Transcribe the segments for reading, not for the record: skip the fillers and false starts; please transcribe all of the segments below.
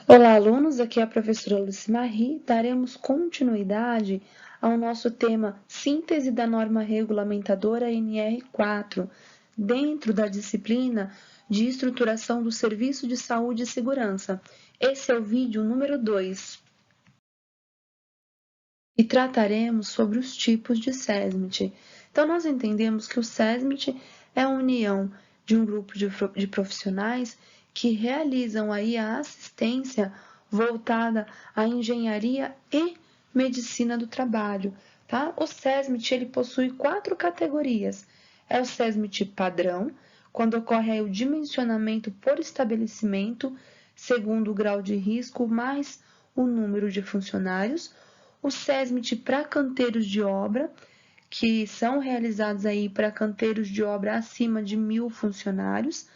Olá, alunos! Aqui é a professora Lucimarie. Daremos continuidade ao nosso tema Síntese da Norma Regulamentadora NR4, dentro da disciplina de Estruturação do Serviço de Saúde e Segurança. Esse é o vídeo número 2. E trataremos sobre os tipos de SESMIT. Então, nós entendemos que o SESMIT é a união de um grupo de profissionais que realizam aí a assistência voltada à engenharia e medicina do trabalho, tá? O SESMIT, ele possui 4 categorias. É o SESMIT padrão, quando ocorre aí o dimensionamento por estabelecimento, segundo o grau de risco mais o número de funcionários. O SESMIT para canteiros de obra, que são realizados aí para canteiros de obra acima de 1.000 funcionários.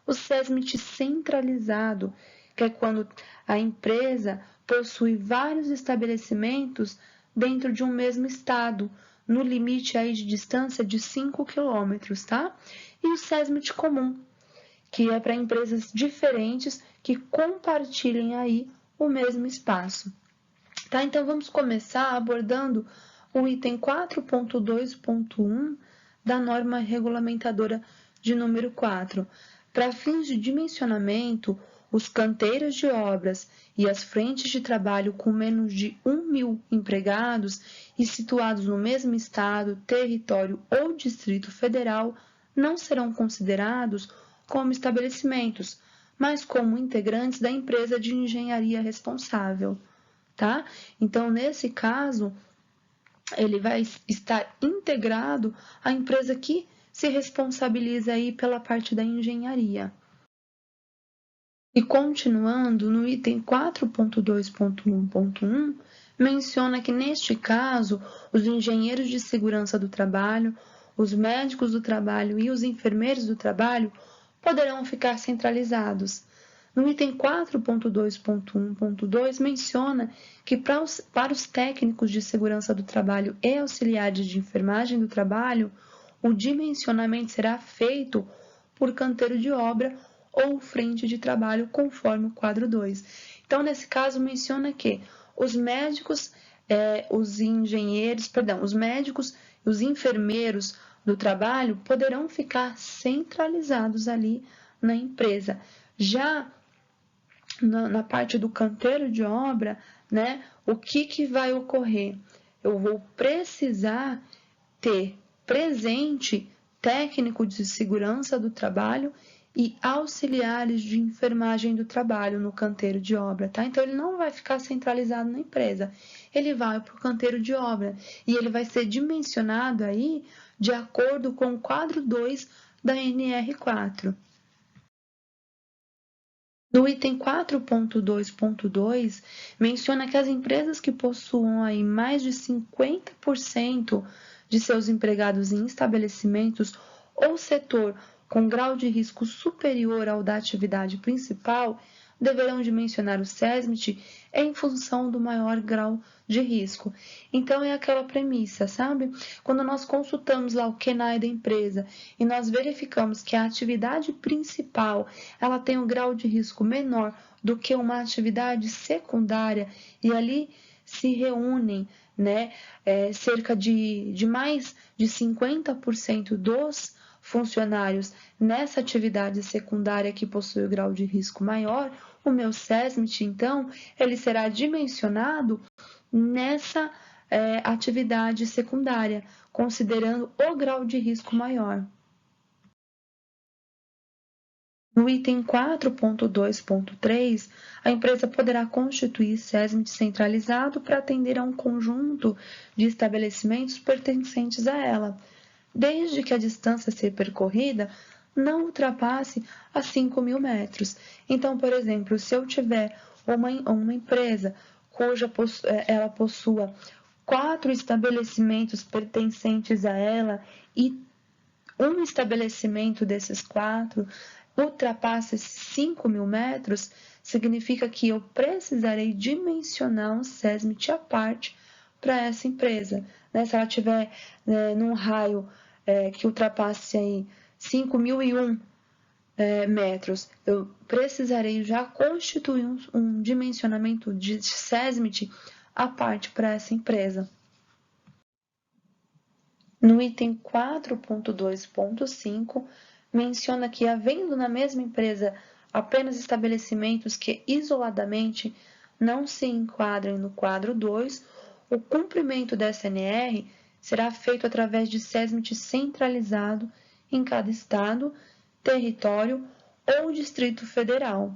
O SESMIT centralizado, que é quando a empresa possui vários estabelecimentos dentro de um mesmo estado, no limite aí de distância de 5 quilômetros, tá? E o SESMIT comum, que é para empresas diferentes que compartilhem aí o mesmo espaço. Tá? Então, vamos começar abordando o item 4.2.1 da norma regulamentadora de número 4. Para fins de dimensionamento, os canteiros de obras e as frentes de trabalho com menos de 1.000 empregados e situados no mesmo estado, território ou distrito federal não serão considerados como estabelecimentos, mas como integrantes da empresa de engenharia responsável. Tá? Então, nesse caso, ele vai estar integrado à empresa que se responsabiliza aí pela parte da engenharia. E continuando, no item 4.2.1.1, menciona que, neste caso, os engenheiros de segurança do trabalho, os médicos do trabalho e os enfermeiros do trabalho poderão ficar centralizados. No item 4.2.1.2, menciona que para os técnicos de segurança do trabalho e auxiliares de enfermagem do trabalho, o dimensionamento será feito por canteiro de obra ou frente de trabalho, conforme o quadro 2. Então, nesse caso, menciona que os médicos, os médicos e os enfermeiros do trabalho poderão ficar centralizados ali na empresa. Já na parte do canteiro de obra, né, o que vai ocorrer? Eu vou precisar ter presente técnico de segurança do trabalho e auxiliares de enfermagem do trabalho no canteiro de obra, tá? Então, ele não vai ficar centralizado na empresa, ele vai para o canteiro de obra e ele vai ser dimensionado aí de acordo com o quadro 2 da NR4. No item 4.2.2, menciona que as empresas que possuam aí mais de 50% de seus empregados em estabelecimentos ou setor com grau de risco superior ao da atividade principal deverão dimensionar o SESMIT em função do maior grau de risco. Então, é aquela premissa, sabe? Quando nós consultamos lá o QNAE da empresa e nós verificamos que a atividade principal ela tem um grau de risco menor do que uma atividade secundária e ali se reúnem, né, cerca de mais de 50% dos funcionários nessa atividade secundária que possui o grau de risco maior, o meu SESMIT, então, ele será dimensionado nessa atividade secundária, considerando o grau de risco maior. No item 4.2.3, a empresa poderá constituir SESMIT centralizado para atender a um conjunto de estabelecimentos pertencentes a ela, desde que a distância a ser percorrida não ultrapasse a 5.000 metros. Então, por exemplo, se eu tiver uma empresa cuja ela possua 4 estabelecimentos pertencentes a ela e um estabelecimento desses 4 ultrapassa esses 5.000 metros, significa que eu precisarei dimensionar um SESMIT à parte para essa empresa. Né? Se ela tiver num raio que ultrapasse aí 5.001 metros, eu precisarei já constituir um dimensionamento de SESMIT à parte para essa empresa. No item 4.2.5, menciona que, havendo na mesma empresa apenas estabelecimentos que isoladamente não se enquadrem no quadro 2, o cumprimento da SNR será feito através de SESMIT centralizado em cada estado, território ou Distrito Federal.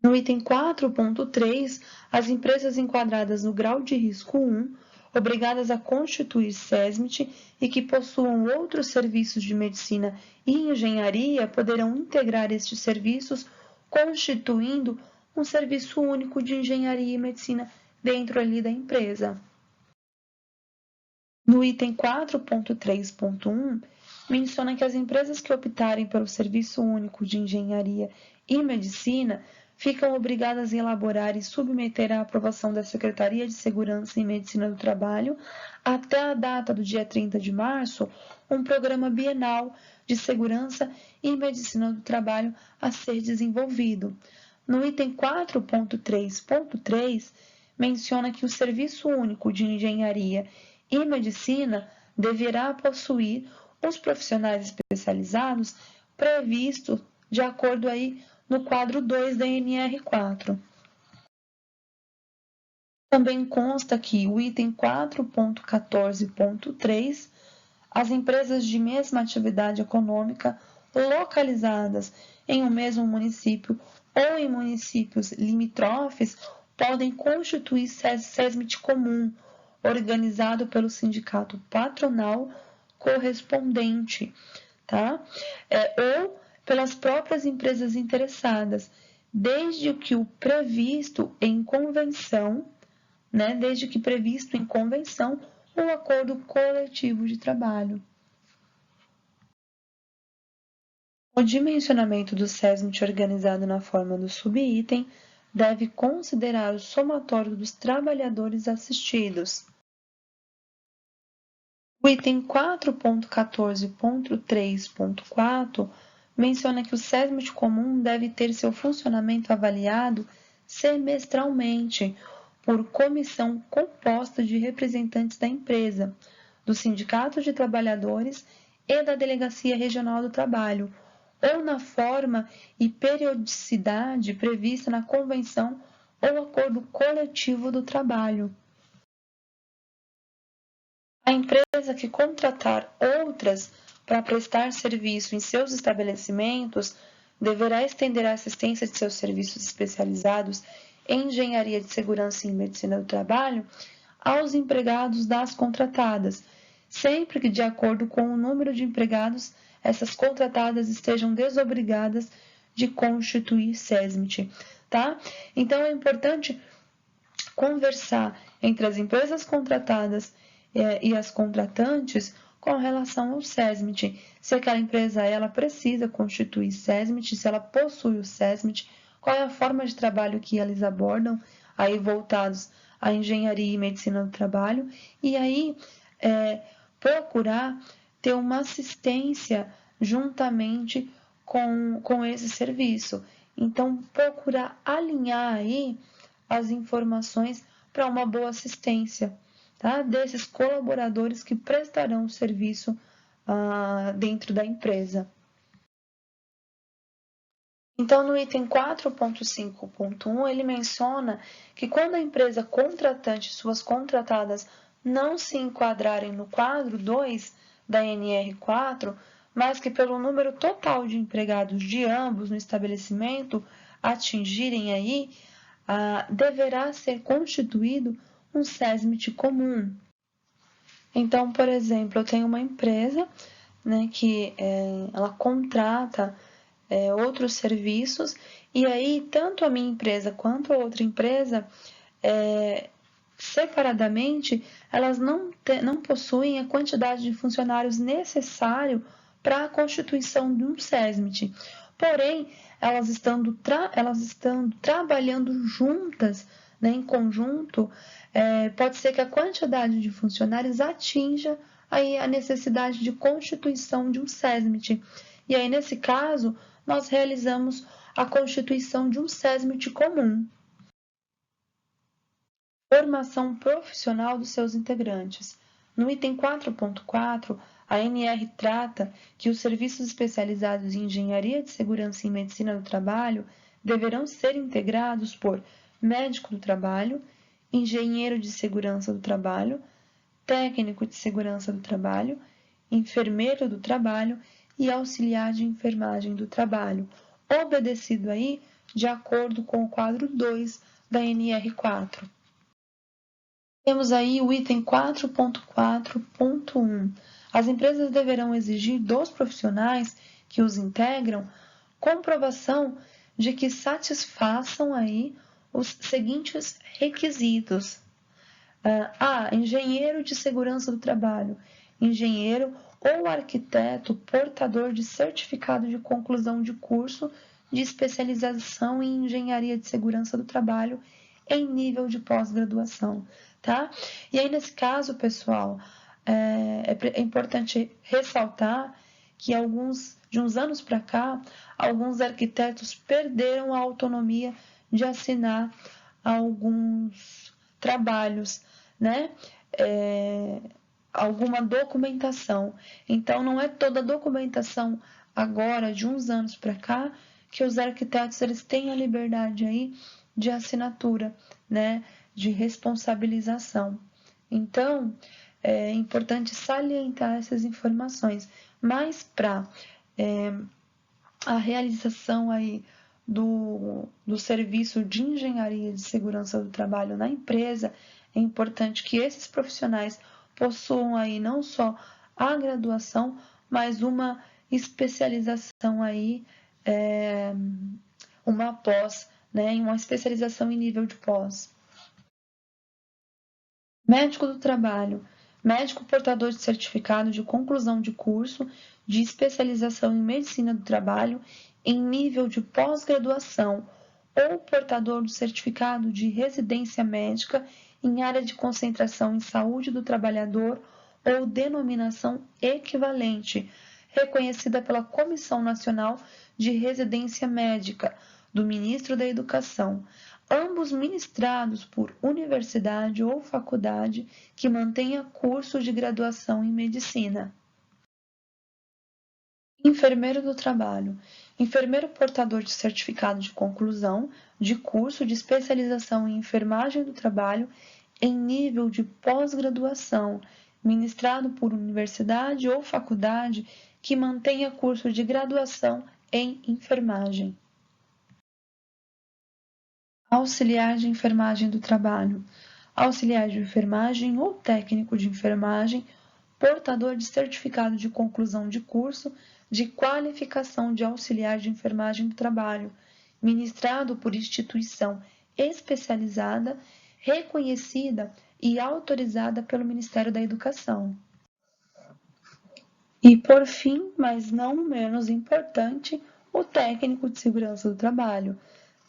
No item 4.3, as empresas enquadradas no grau de risco 1, obrigadas a constituir SESMIT e que possuam outros serviços de medicina e engenharia, poderão integrar estes serviços, constituindo um serviço único de engenharia e medicina dentro ali da empresa. No item 4.3.1, menciona que as empresas que optarem pelo Serviço Único de Engenharia e Medicina ficam obrigadas a elaborar e submeter à aprovação da Secretaria de Segurança e Medicina do Trabalho, até a data do dia 30 de março, um programa bienal de segurança e medicina do trabalho a ser desenvolvido. No item 4.3.3, menciona que o Serviço Único de Engenharia e Medicina deverá possuir os profissionais especializados previstos de acordo aí no quadro 2 da NR4. Também consta que o item 4.14.3, as empresas de mesma atividade econômica localizadas em um mesmo município ou em municípios limítrofes podem constituir SESMIT comum, organizado pelo sindicato patronal correspondente, tá? Ou pelas próprias empresas interessadas, desde que previsto em convenção ou acordo coletivo de trabalho. O dimensionamento do SESMIT organizado na forma do subitem deve considerar o somatório dos trabalhadores assistidos. O item 4.14.3.4 menciona que o SESMIT comum deve ter seu funcionamento avaliado semestralmente por comissão composta de representantes da empresa, do Sindicato de Trabalhadores e da Delegacia Regional do Trabalho, ou na forma e periodicidade prevista na convenção ou acordo coletivo do trabalho. A empresa que contratar outras para prestar serviço em seus estabelecimentos deverá estender a assistência de seus serviços especializados em engenharia de segurança e medicina do trabalho aos empregados das contratadas, sempre que, de acordo com o número de empregados, essas contratadas estejam desobrigadas de constituir SESMIT, tá? Então, é importante conversar entre as empresas contratadas e as contratantes com relação ao SESMIT. Se aquela empresa ela precisa constituir SESMIT, se ela possui o SESMIT, qual é a forma de trabalho que eles abordam, aí voltados à engenharia e medicina do trabalho, e aí procurar ter uma assistência juntamente com esse serviço. Então, procurar alinhar aí as informações para uma boa assistência, tá? Desses colaboradores que prestarão o serviço dentro da empresa. Então, no item 4.5.1, ele menciona que quando a empresa contratante e suas contratadas não se enquadrarem no quadro 2 da NR4, mas que pelo número total de empregados de ambos no estabelecimento atingirem aí, deverá ser constituído um SESMIT comum. Então, por exemplo, eu tenho uma empresa, né, que ela contrata outros serviços, e aí tanto a minha empresa quanto a outra empresa, separadamente, elas não possuem a quantidade de funcionários necessário para a constituição de um SESMIT. Porém, elas estando trabalhando juntas, né, em conjunto, pode ser que a quantidade de funcionários atinja aí a necessidade de constituição de um SESMIT. E aí, nesse caso, nós realizamos a constituição de um SESMIT comum. Formação profissional dos seus integrantes. No item 4.4, a ANR trata que os serviços especializados em engenharia de segurança e medicina do trabalho deverão ser integrados por médico do trabalho, engenheiro de segurança do trabalho, técnico de segurança do trabalho, enfermeiro do trabalho e auxiliar de enfermagem do trabalho, obedecido aí de acordo com o quadro 2 da NR4. Temos aí o item 4.4.1. As empresas deverão exigir dos profissionais que os integram comprovação de que satisfaçam aí os seguintes requisitos. Engenheiro de segurança do trabalho, engenheiro ou arquiteto portador de certificado de conclusão de curso de especialização em engenharia de segurança do trabalho em nível de pós-graduação, tá? E aí, nesse caso, pessoal, é importante ressaltar que de uns anos para cá, alguns arquitetos perderam a autonomia de assinar alguns trabalhos, né? Alguma documentação. Então, não é toda a documentação agora, de uns anos para cá, que os arquitetos eles têm a liberdade aí de assinatura, né? De responsabilização. Então, é importante salientar essas informações. Mas para a realização aí do serviço de engenharia de segurança do trabalho na empresa, é importante que esses profissionais possuam aí não só a graduação, mas uma especialização aí, uma pós, né, uma especialização em nível de pós. Médico do trabalho, médico portador de certificado de conclusão de curso de especialização em medicina do trabalho em nível de pós-graduação ou portador do certificado de residência médica em área de concentração em saúde do trabalhador ou denominação equivalente, reconhecida pela Comissão Nacional de Residência Médica do Ministro da Educação, ambos ministrados por universidade ou faculdade que mantenha curso de graduação em medicina. Enfermeiro do trabalho. Enfermeiro portador de certificado de conclusão de curso de especialização em enfermagem do trabalho em nível de pós-graduação, ministrado por universidade ou faculdade que mantenha curso de graduação em enfermagem. Auxiliar de enfermagem do trabalho. Auxiliar de enfermagem ou técnico de enfermagem, portador de certificado de conclusão de curso de qualificação de auxiliar de enfermagem do trabalho, ministrado por instituição especializada, reconhecida e autorizada pelo Ministério da Educação. E, por fim, mas não menos importante, o técnico de segurança do trabalho,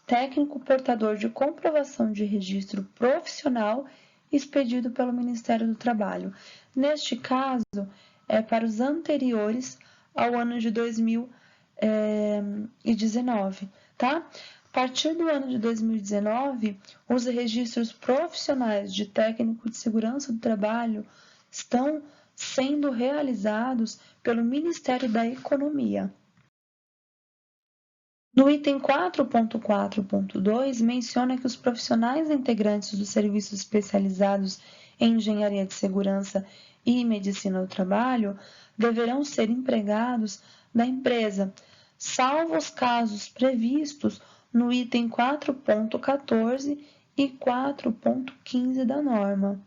técnico portador de comprovação de registro profissional expedido pelo Ministério do Trabalho. Neste caso, é para os anteriores ao ano de 2019, tá? A partir do ano de 2019, os registros profissionais de técnico de segurança do trabalho estão sendo realizados pelo Ministério da Economia. No item 4.4.2, menciona que os profissionais integrantes dos serviços especializados em engenharia de segurança e medicina do trabalho deverão ser empregados da empresa, salvo os casos previstos no item 4.14 e 4.15 da norma.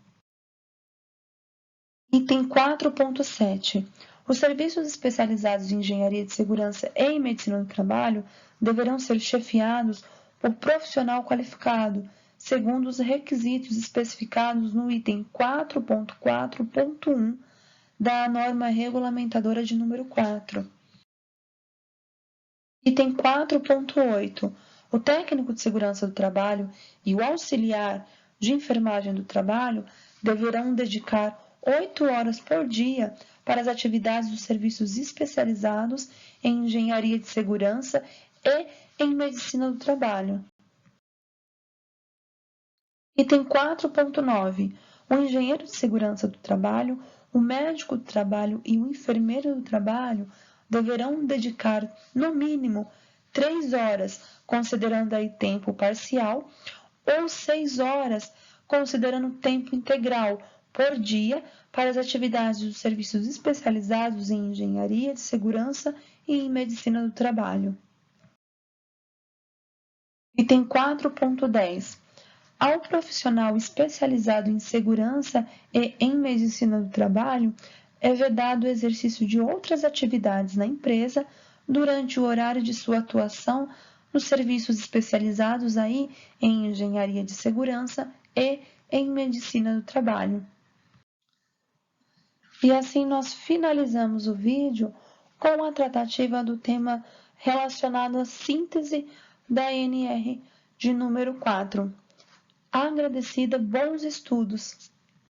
Item 4.7. Os serviços especializados em engenharia de segurança e medicina do trabalho deverão ser chefiados por profissional qualificado, segundo os requisitos especificados no item 4.4.1 da norma regulamentadora de número 4. Item 4.8. O técnico de segurança do trabalho e o auxiliar de enfermagem do trabalho deverão dedicar 8 horas por dia para as atividades dos serviços especializados em engenharia de segurança e em medicina do trabalho. Item 4.9. O engenheiro de segurança do trabalho, o médico do trabalho e o enfermeiro do trabalho deverão dedicar, no mínimo, 3 horas, considerando aí tempo parcial, ou 6 horas, considerando tempo integral, por dia, para as atividades dos serviços especializados em engenharia de segurança e em medicina do trabalho. Item 4.10. Ao profissional especializado em segurança e em medicina do trabalho, é vedado o exercício de outras atividades na empresa durante o horário de sua atuação nos serviços especializados aí em engenharia de segurança e em medicina do trabalho. E assim nós finalizamos o vídeo com a tratativa do tema relacionado à síntese da NR de número 4. Agradecida, bons estudos!